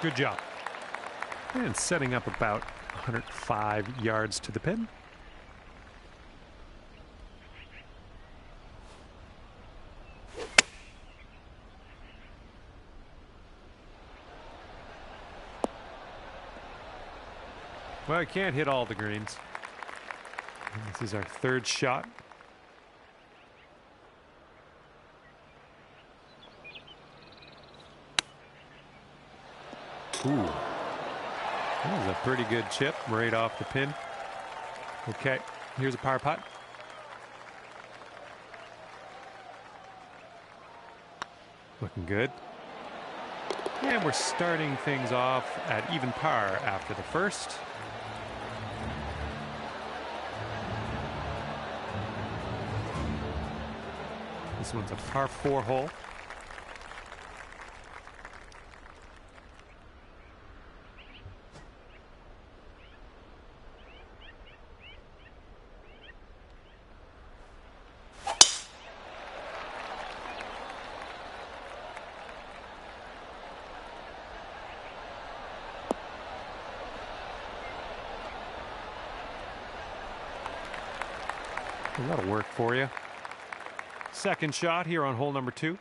Good job. And setting up about 105 yards to the pin. Well, I can't hit all the greens. And this is our third shot. Ooh. That was a pretty good chip right off the pin. Okay, here's a par putt. Looking good. And we're starting things off at even par after the first. This one's a par 4 hole. Well, that'll work for you. Second shot here on hole number 2.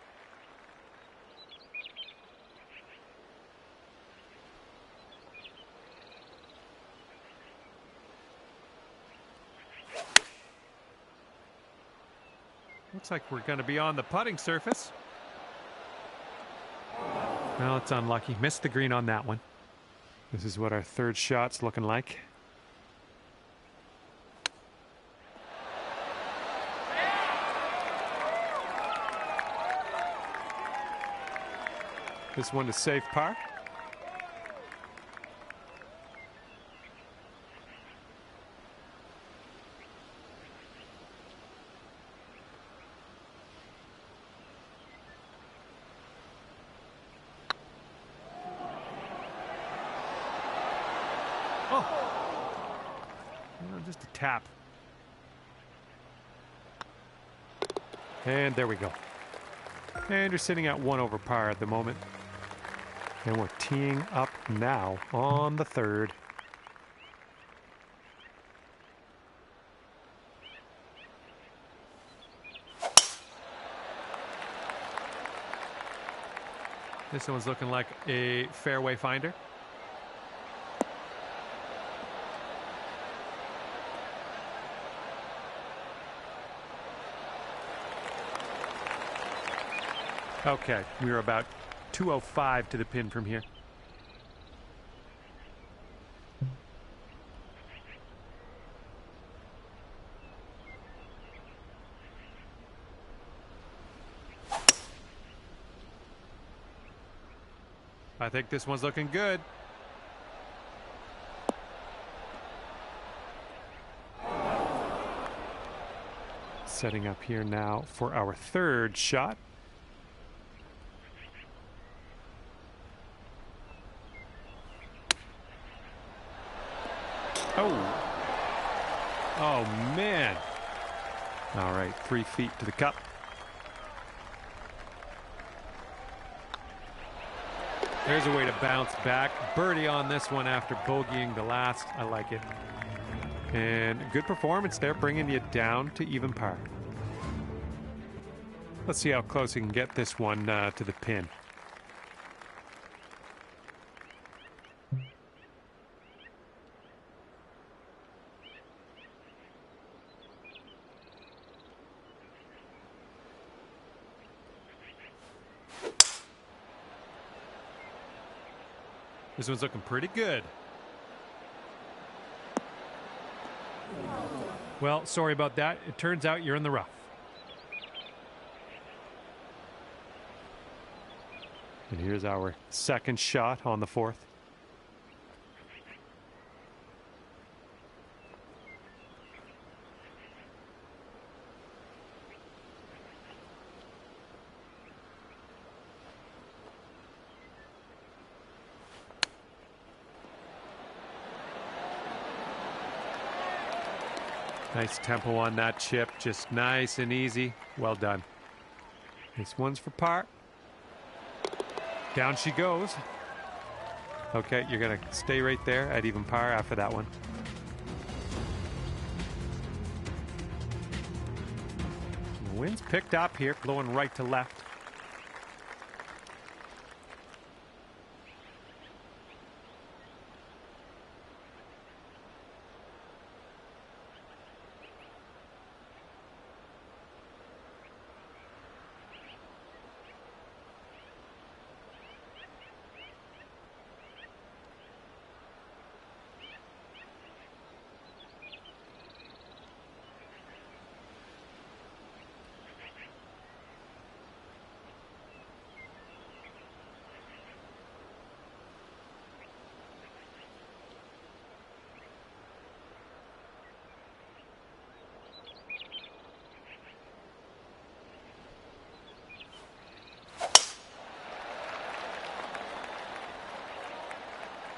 Looks like we're going to be on the putting surface. Well, it's unlucky. Missed the green on that one. This is what our third shot's looking like. This one is safe par. Oh, well, just a tap. And there we go. And you're sitting at 1 over par at the moment. And we're teeing up now on the third. This one's looking like a fairway finder. Okay, we were about 205 to the pin from here. I think this one's looking good. Setting up here now for our third shot. Oh. Oh, man. All right, 3 feet to the cup. There's a way to bounce back. Birdie on this one after bogeying the last. I like it. And good performance there, bringing you down to even par. Let's see how close you can get this one to the pin. This one's looking pretty good. Well, sorry about that. It turns out you're in the rough. And here's our second shot on the fourth. Nice tempo on that chip, just nice and easy. Well done. This one's for par. Down she goes. Okay, you're going to stay right there at even par after that one. The wind's picked up here, blowing right to left.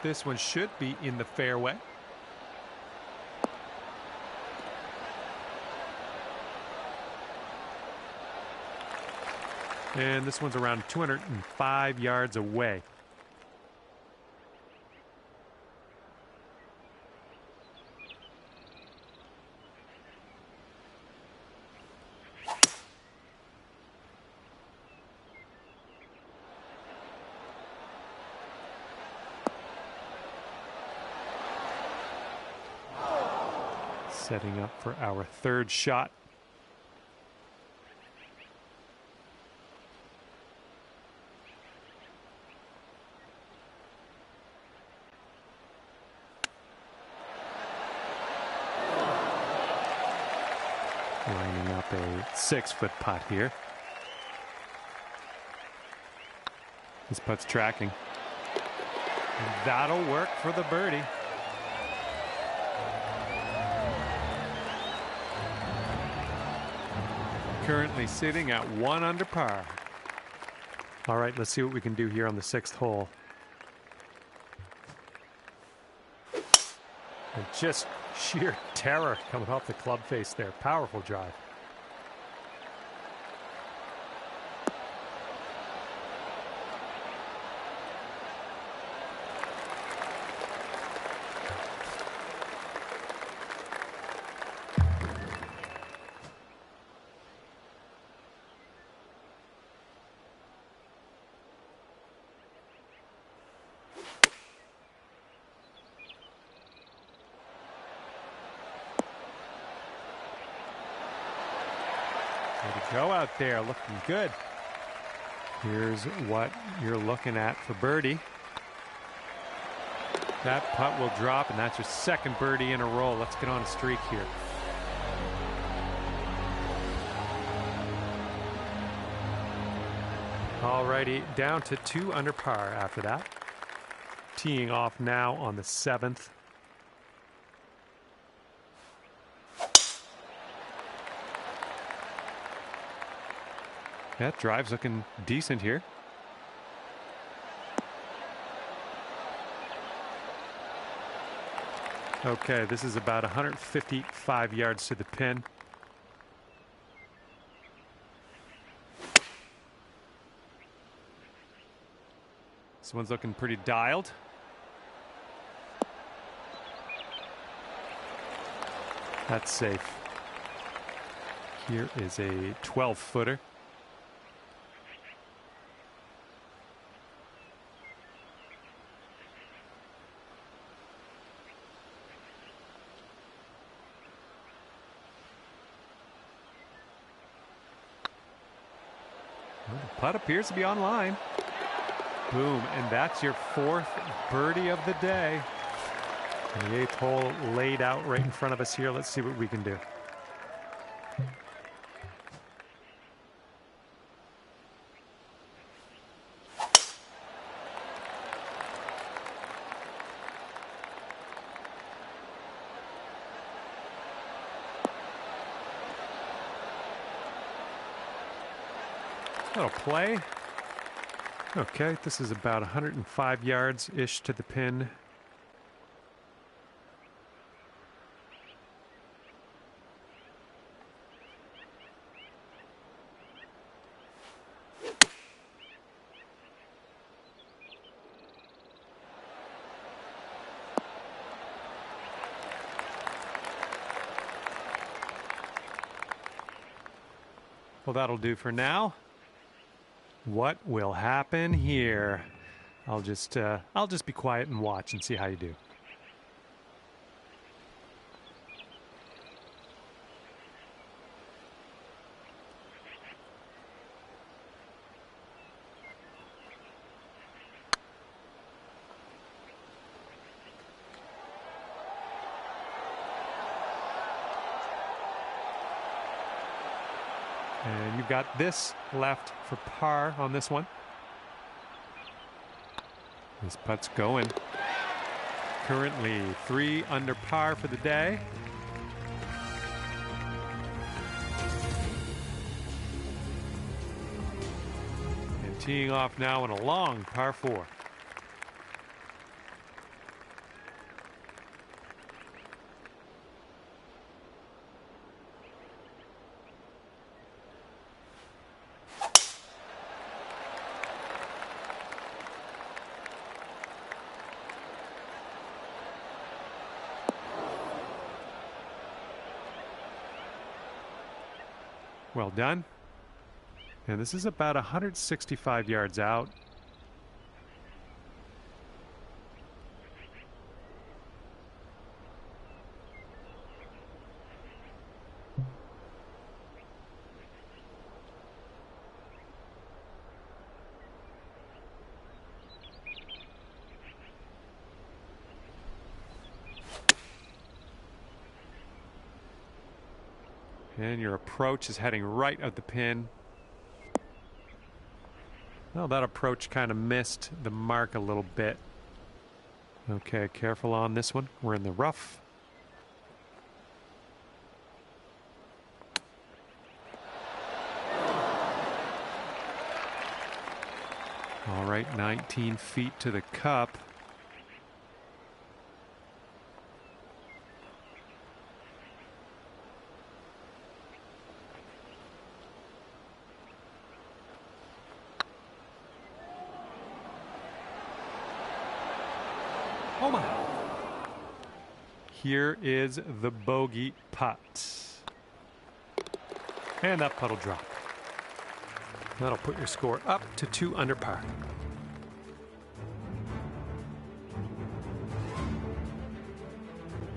This one should be in the fairway. And this one's around 205 yards away. Setting up for our third shot. Lining up a 6-foot putt here. This putt's tracking. That'll work for the birdie. Currently sitting at 1 under par. All right, let's see what we can do here on the 6th hole. And just sheer terror coming off the club face there. Powerful drive. Way to go out there, looking good. Here's what you're looking at for birdie. That putt will drop, and that's your second birdie in a row. Let's get on a streak here. Alrighty, down to 2 under par after that. Teeing off now on the 7th. That drive's looking decent here. Okay, this is about 155 yards to the pin. This one's looking pretty dialed. That's safe. Here is a 12-footer. Well, the putt appears to be on line. Boom, and that's your 4th birdie of the day. And the 8th hole laid out right in front of us here. Let's see what we can do. That'll play. Okay, this is about 105 yards-ish to the pin. Well, that'll do for now. What will happen here? I'll just be quiet and watch and see how you do. And you've got this left for par on this one. This putt's going. Currently 3 under par for the day. And teeing off now on a long par 4. Well done. And this is about 165 yards out. And your approach is heading right at the pin. Well, that approach kind of missed the mark a little bit. Okay, careful on this one. We're in the rough. All right, 19 feet to the cup. Oh my. Here is the bogey putt. And that putt will drop. That'll put your score up to 2 under par.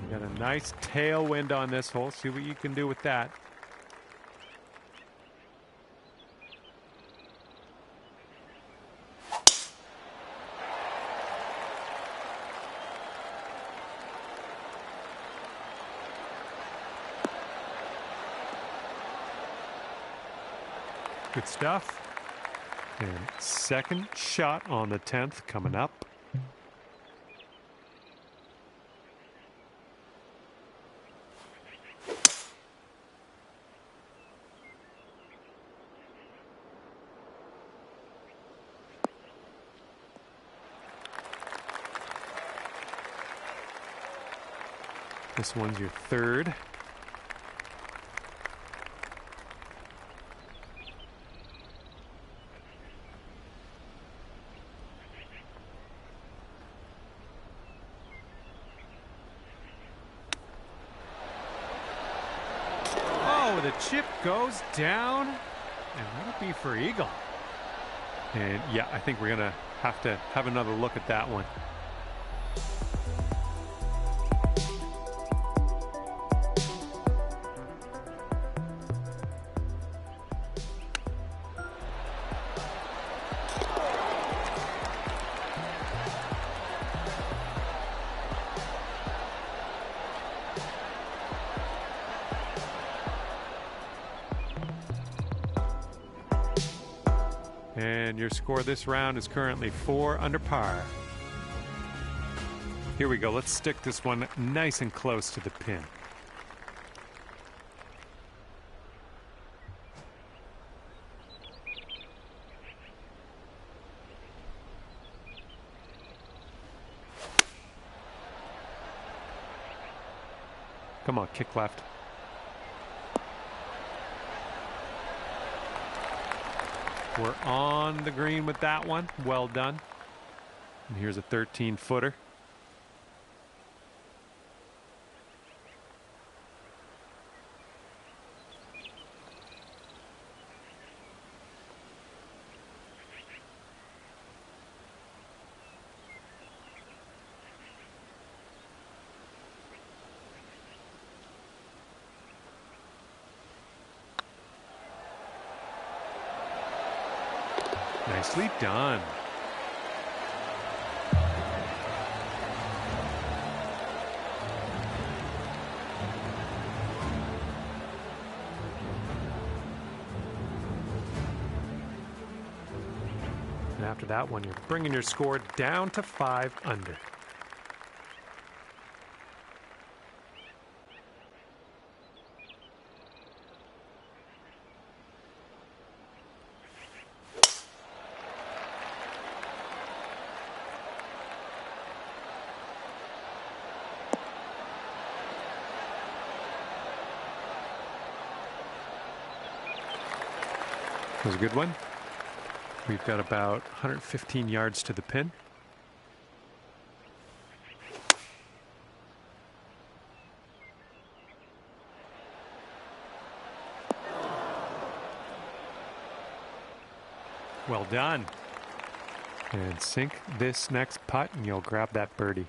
You got a nice tailwind on this hole. See what you can do with that. Good stuff. And second shot on the 10th coming up. This one's your third. The chip goes down, and that'll be for eagle. And yeah, I think we're gonna have to have another look at that one. And your score this round is currently 4 under par. Here we go. Let's stick this one nice and close to the pin. Come on, kick left. We're on the green with that one. Well done. And here's a 13-footer. Nicely done. And after that one, you're bringing your score down to 5 under. That was a good one. We've got about 115 yards to the pin. Well done. And sink this next putt and you'll grab that birdie.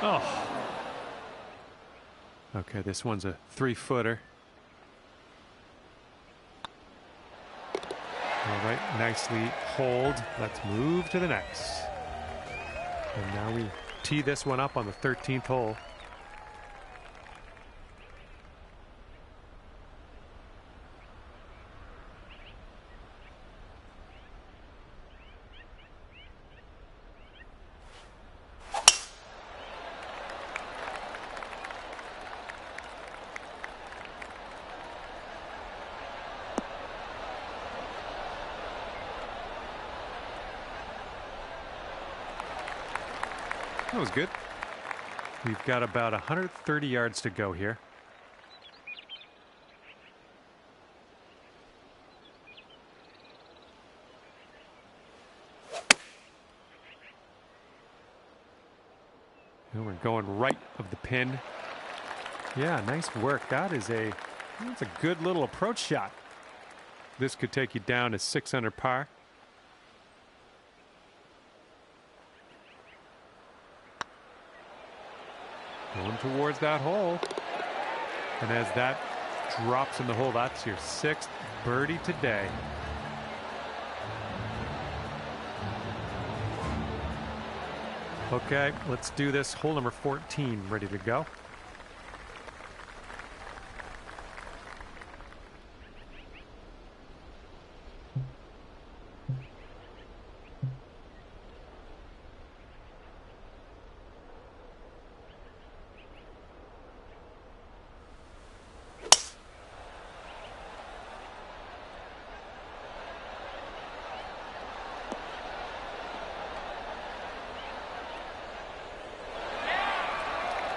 Oh. Okay, this one's a 3-footer. All right, nicely hold. Let's move to the next. And now we tee this one up on the 13th hole. That was good. We've got about 130 yards to go here. And we're going right of the pin. Yeah, nice work. That's a good little approach shot. This could take you down to 6 under par. Going towards that hole. And as that drops in the hole, that's your 6th birdie today. Okay, let's do this. Hole number 14, ready to go.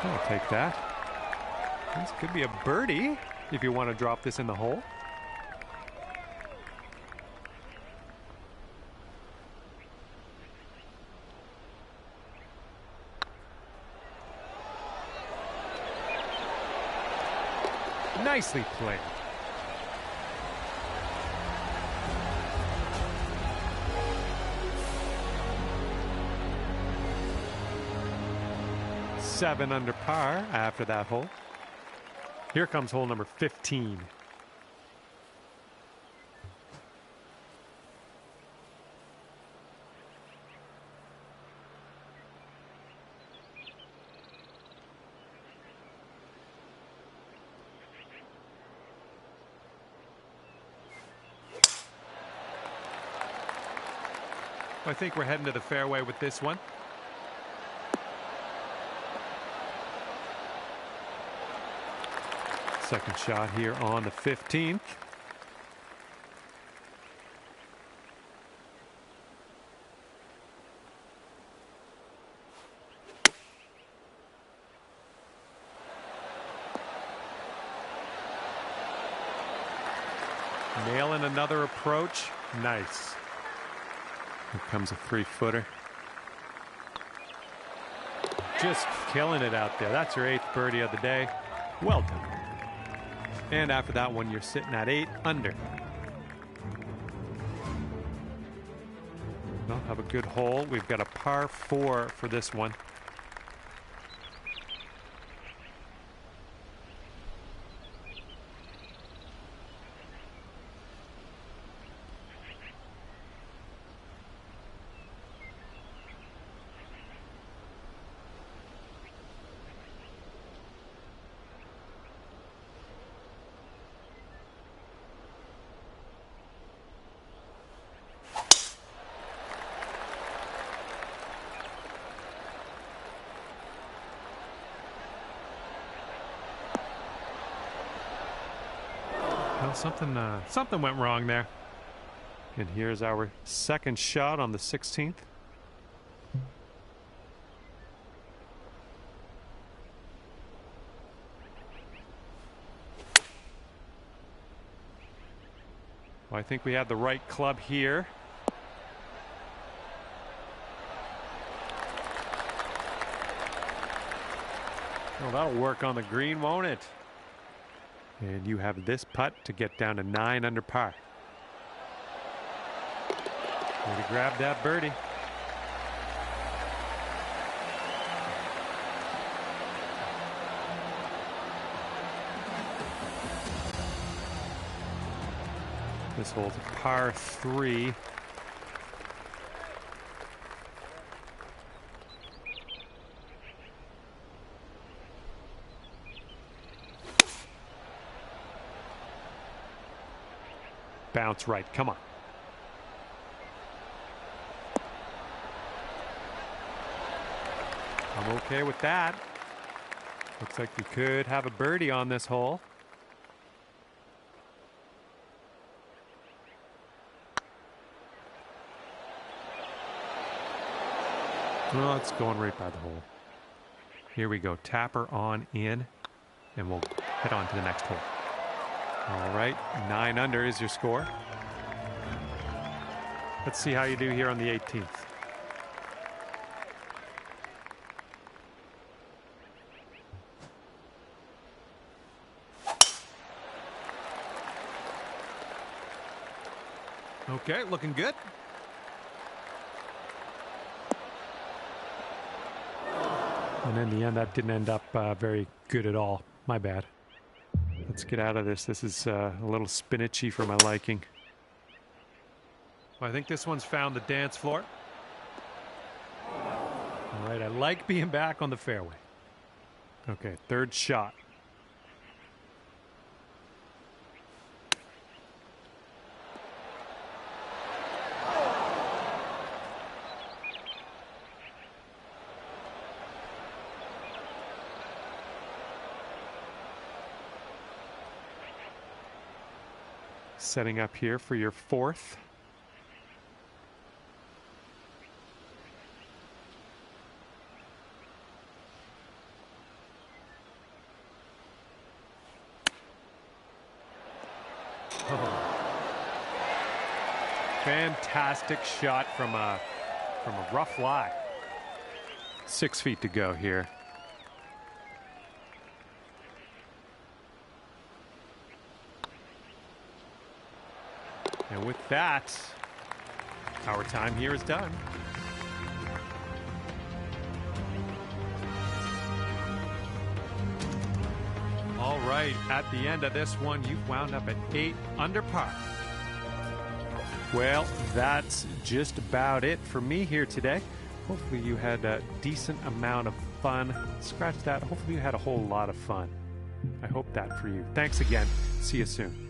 I'll take that. This could be a birdie if you want to drop this in the hole. Nicely played. Seven under par after that hole. Here comes hole number 15. I think we're heading to the fairway with this one. Second shot here on the 15th. Nailing another approach. Nice. Here comes a 3-footer. Just killing it out there. That's your 8th birdie of the day. Well done. And after that one, you're sitting at 8 under. have a good hole. We've got a par 4 for this one. Well, something went wrong there. And here's our second shot on the 16th. Well, I think we had the right club here. Well, that'll work on the green, won't it? And you have this putt to get down to 9 under par. Way to grab that birdie. This hole's a par 3. Bounce right, come on. I'm okay with that. Looks like we could have a birdie on this hole. Well, it's going right by the hole. Here we go, tapper on in, and we'll head on to the next hole. All right, 9 under is your score. Let's see how you do here on the 18th. Okay, looking good. And in the end, that didn't end up very good at all. My bad. Let's get out of this. This is a little spinachy for my liking. Well, I think this one's found the dance floor. All right, I like being back on the fairway. Okay, third shot. Setting up here for your 4th. Oh. Fantastic shot from a rough lie. 6 feet to go here. And with that, our time here is done. All right, at the end of this one, you've wound up at 8 under par. Well, that's just about it for me here today. Hopefully you had a decent amount of fun. Scratch that. Hopefully you had a whole lot of fun. I hope that for you. Thanks again. See you soon.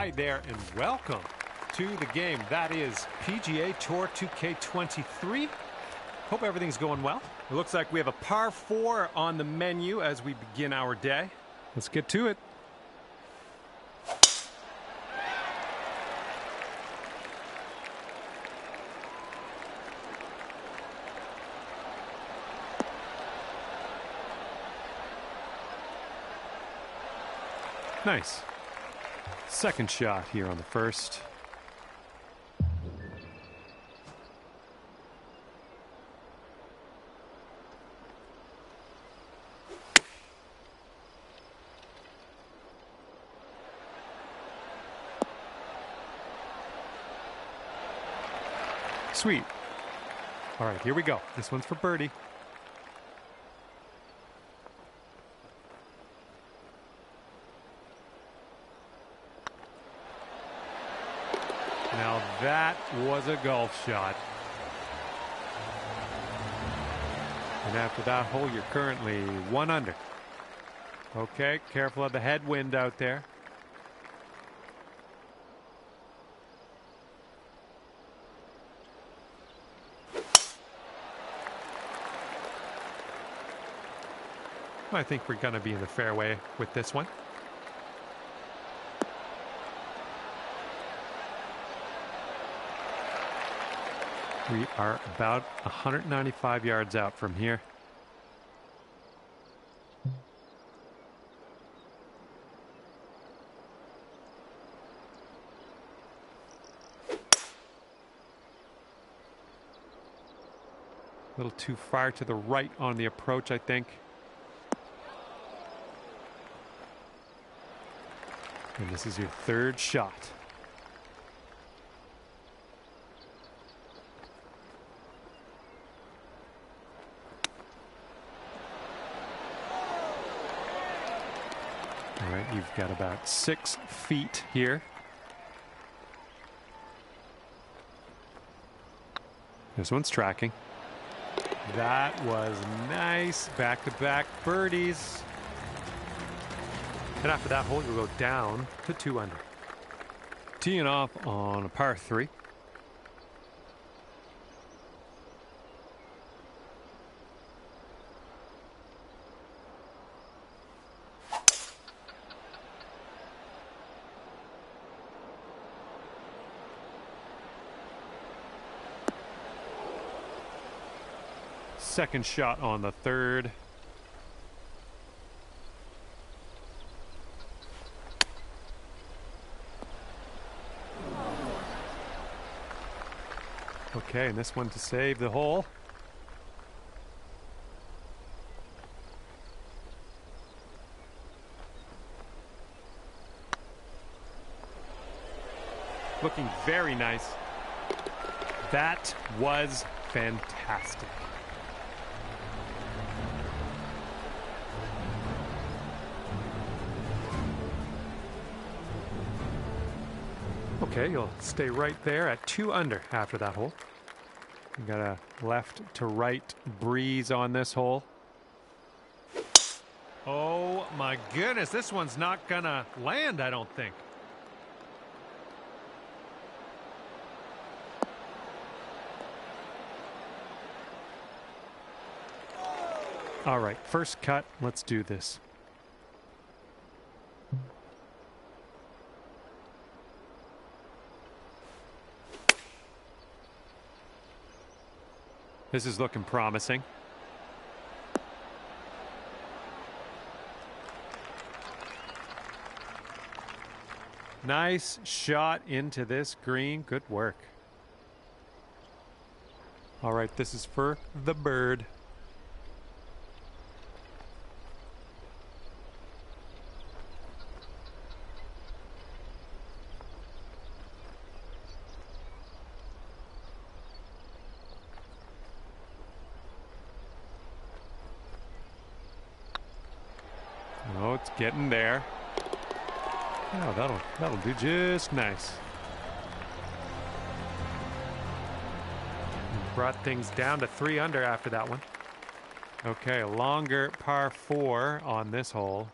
Hi there and welcome to the game. That is PGA Tour 2K23. Hope everything's going well. It looks like we have a par 4 on the menu as we begin our day. Let's get to it. Nice. Second shot here on the first. Sweet. All right, here we go. This one's for birdie. Now that was a golf shot. And after that hole, you're currently 1 under. Okay, careful of the headwind out there. I think we're going to be in the fairway with this one. We are about 195 yards out from here. A little too far to the right on the approach, I think. And this is your third shot. All right, you've got about 6 feet here. This one's tracking. That was nice. Back-to-back birdies. And after that hole, you'll go down to 2 under. Teeing off on a par 3. Second shot on the third. Okay, and this one to save the hole. Looking very nice. That was fantastic. Okay, you'll stay right there at 2 under after that hole. You got a left to right breeze on this hole. Oh my goodness, this one's not gonna land, I don't think. All right, first cut, let's do this. This is looking promising. Nice shot into this green. Good work. All right, this is for the bird. Oh, it's getting there. Oh, that'll do just nice. Brought things down to 3 under after that one. Okay, a longer par 4 on this hole.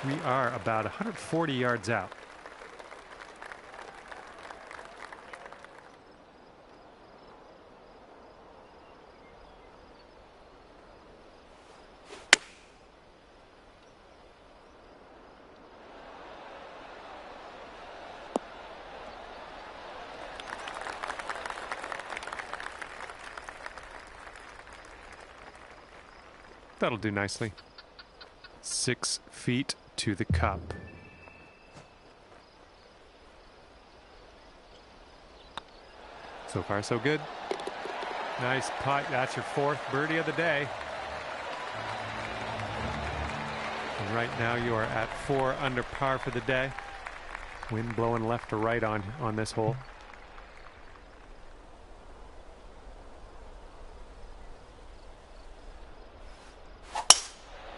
We are about 140 yards out. That'll do nicely. 6 feet to the cup. So far, so good. Nice putt. That's your 4th birdie of the day. And right now you are at 4 under par for the day. Wind blowing left to right on this hole.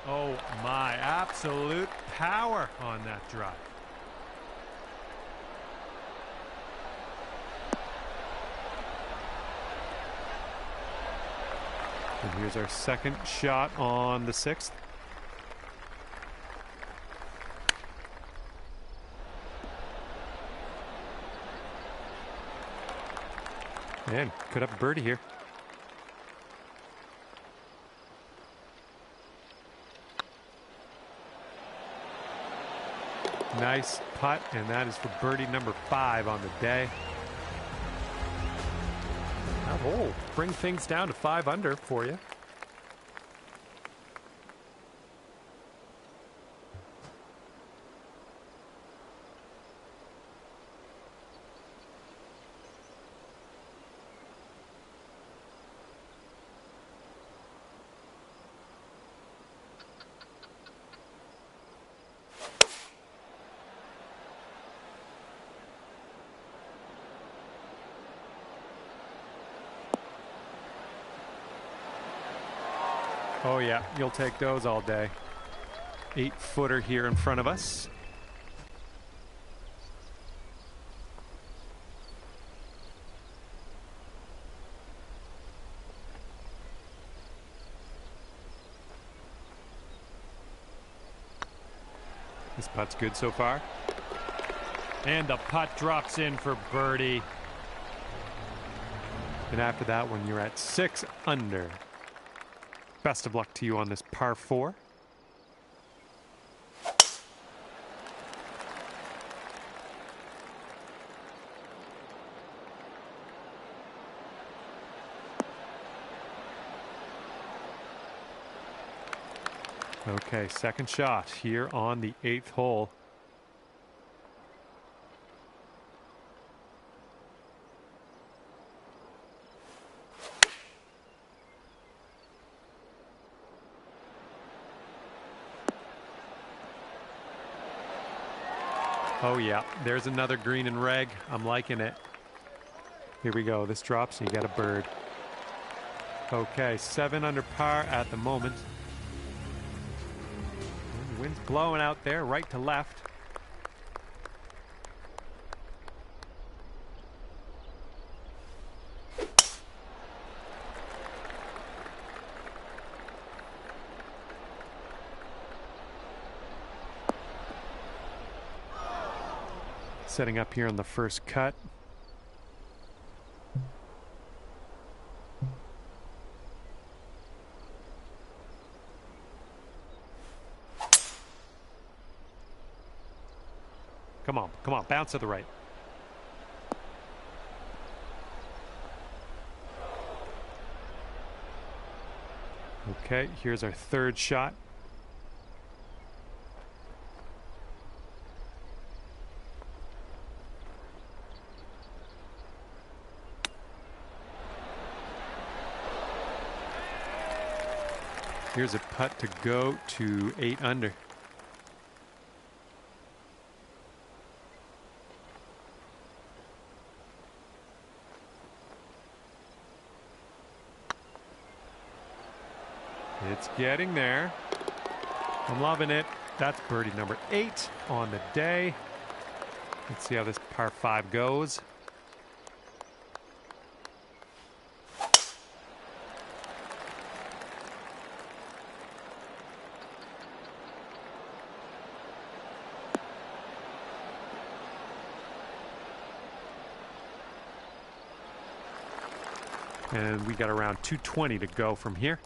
Oh my, absolute power on that drive. And here's our second shot on the 6th. And could have a birdie here. Nice putt, and that is for birdie number 5 on the day. That hole bring things down to 5 under for you. Oh yeah, you'll take those all day. 8-footer here in front of us. This putt's good so far. And the putt drops in for birdie. And after that one, you're at 6 under. Best of luck to you on this par 4. Okay, second shot here on the 8th hole. Oh yeah, there's another green and reg. I'm liking it. Here we go. This drops and you get a bird. Okay, 7 under par at the moment. And the wind's blowing out there, right to left. Setting up here on the first cut. Come on, bounce to the right. Okay, here's our third shot. Here's a putt to go to 8 under. It's getting there. I'm loving it. That's birdie number 8 on the day. Let's see how this par 5 goes. And we got around 220 to go from here.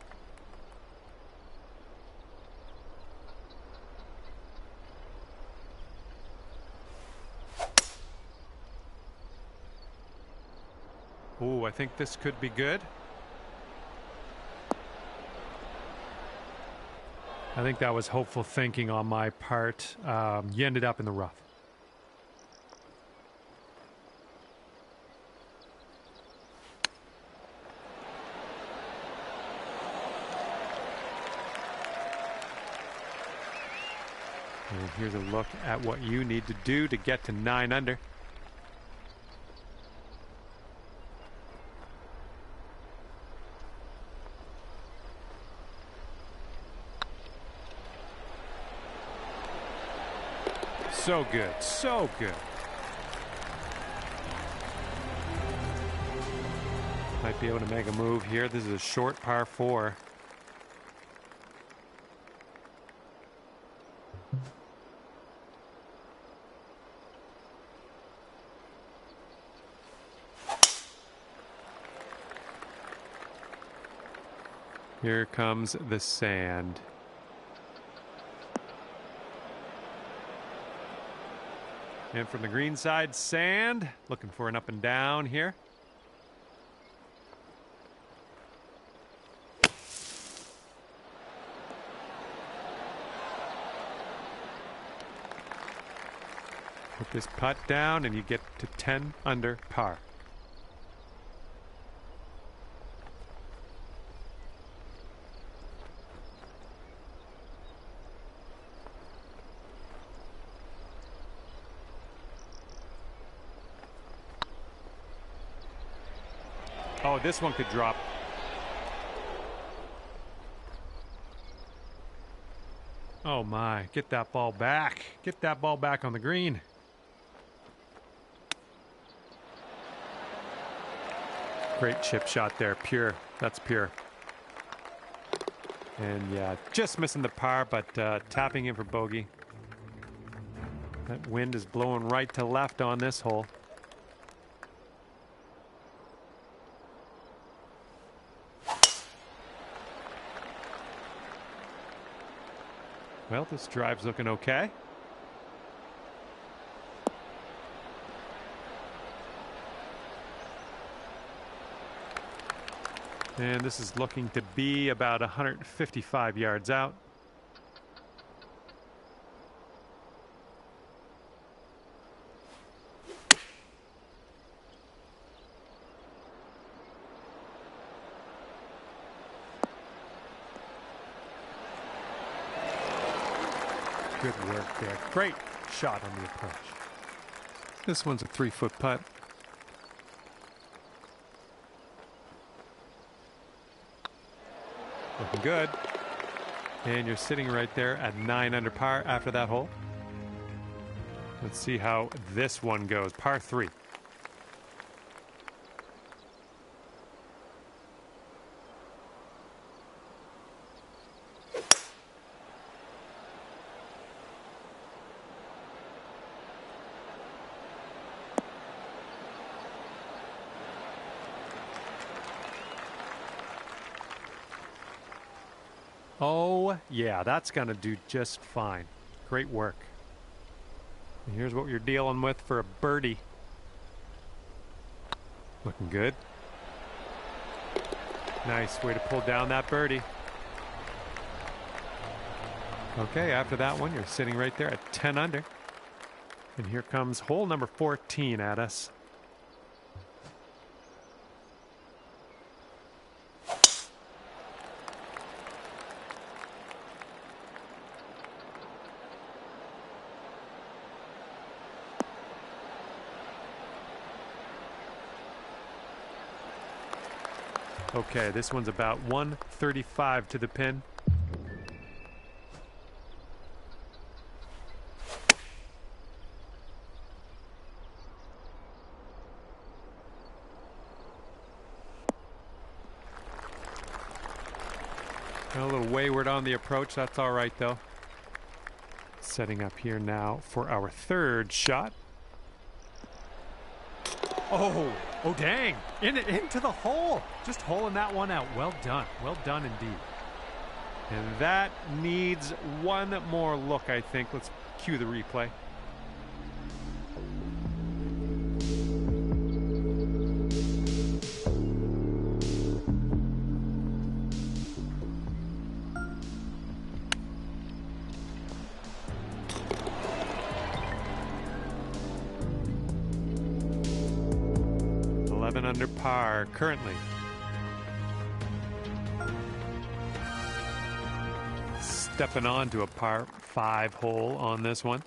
Oh, I think this could be good. I think that was hopeful thinking on my part. You ended up in the rough. And here's a look at what you need to do to get to 9 under. So good, so good. Might be able to make a move here. This is a short par 4. Here comes the sand. And from the green side, sand. Looking for an up and down here. Put this putt down and you get to 10 under par. Oh, this one could drop. Oh my, get that ball back. Get that ball back on the green. Great chip shot there, pure. That's pure. And yeah, just missing the par, but tapping in for bogey. That wind is blowing right to left on this hole. Well, this drive's looking okay. And this is looking to be about 155 yards out. Good work there. Great shot on the approach. This one's a 3-foot putt. Looking good. And you're sitting right there at 9 under par after that hole. Let's see how this one goes. Par 3. Oh, yeah, that's going to do just fine. Great work. And here's what you're dealing with for a birdie. Looking good. Nice way to pull down that birdie. Okay, after that one, you're sitting right there at 10 under. And here comes hole number 14 at us. Okay, this one's about 135 to the pin. A little wayward on the approach, that's all right though. Setting up here now for our third shot. Oh, dang. Into the hole. Just holing that one out. Well done. Well done indeed. And that needs one more look, I think. Let's cue the replay. Under par currently. Stepping on to a par 5 hole on this one.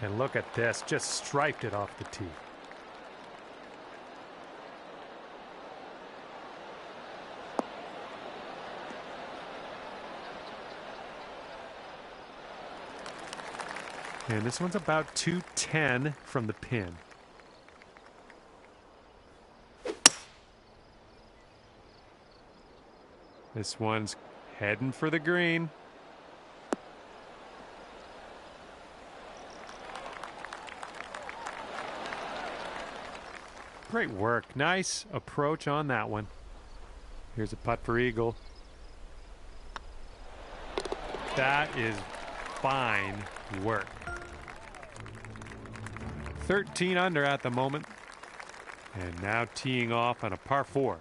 And look at this, just striped it off the tee. And this one's about 210 from the pin. This one's heading for the green. Great work. Nice approach on that one. Here's a putt for eagle. That is fine work. 13 under at the moment. And now teeing off on a par 4.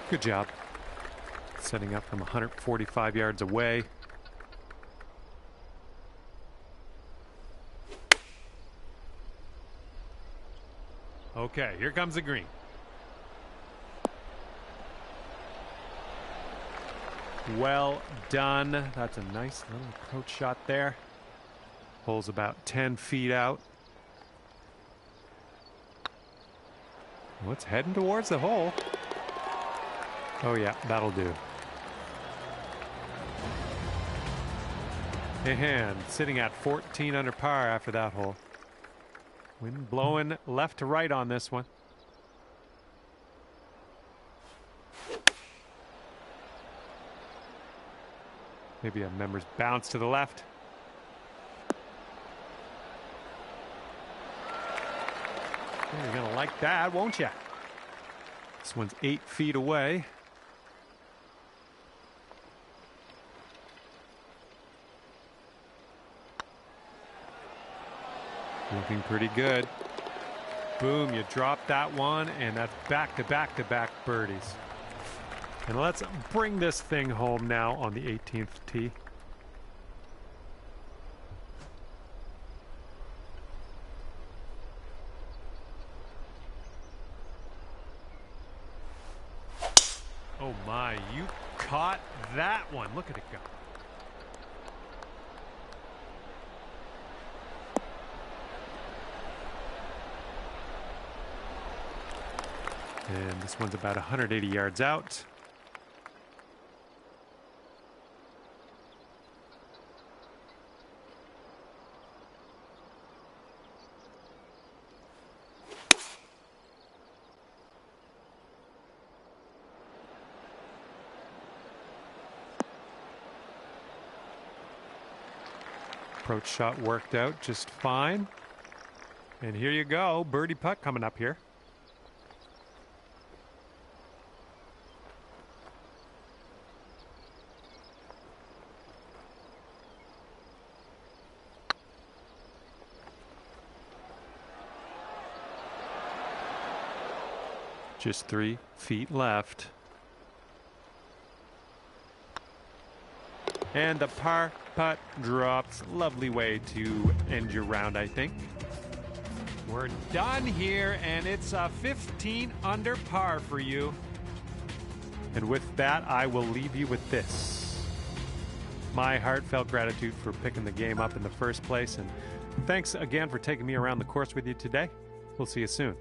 Good job. Setting up from 145 yards away. Okay, here comes the green. Well done. That's a nice little approach shot there. Hole's about 10 feet out. Well, it's heading towards the hole. Oh yeah, that'll do. And sitting at 14 under par after that hole. Wind blowing left to right on this one. Maybe a member's bounce to the left. You're gonna like that, won't you? This one's 8 feet away. Looking pretty good. Boom, you drop that one, and that's back-to-back-to-back birdies. And let's bring this thing home now on the 18th tee. Oh my, you caught that one. Look at it go. And this one's about 180 yards out. Approach shot worked out just fine. And here you go, birdie putt coming up here. Just 3 feet left. And the par putt drops. Lovely way to end your round, I think. We're done here, and it's a 15 under par for you. And with that, I will leave you with this. My heartfelt gratitude for picking the game up in the first place, and thanks again for taking me around the course with you today. We'll see you soon.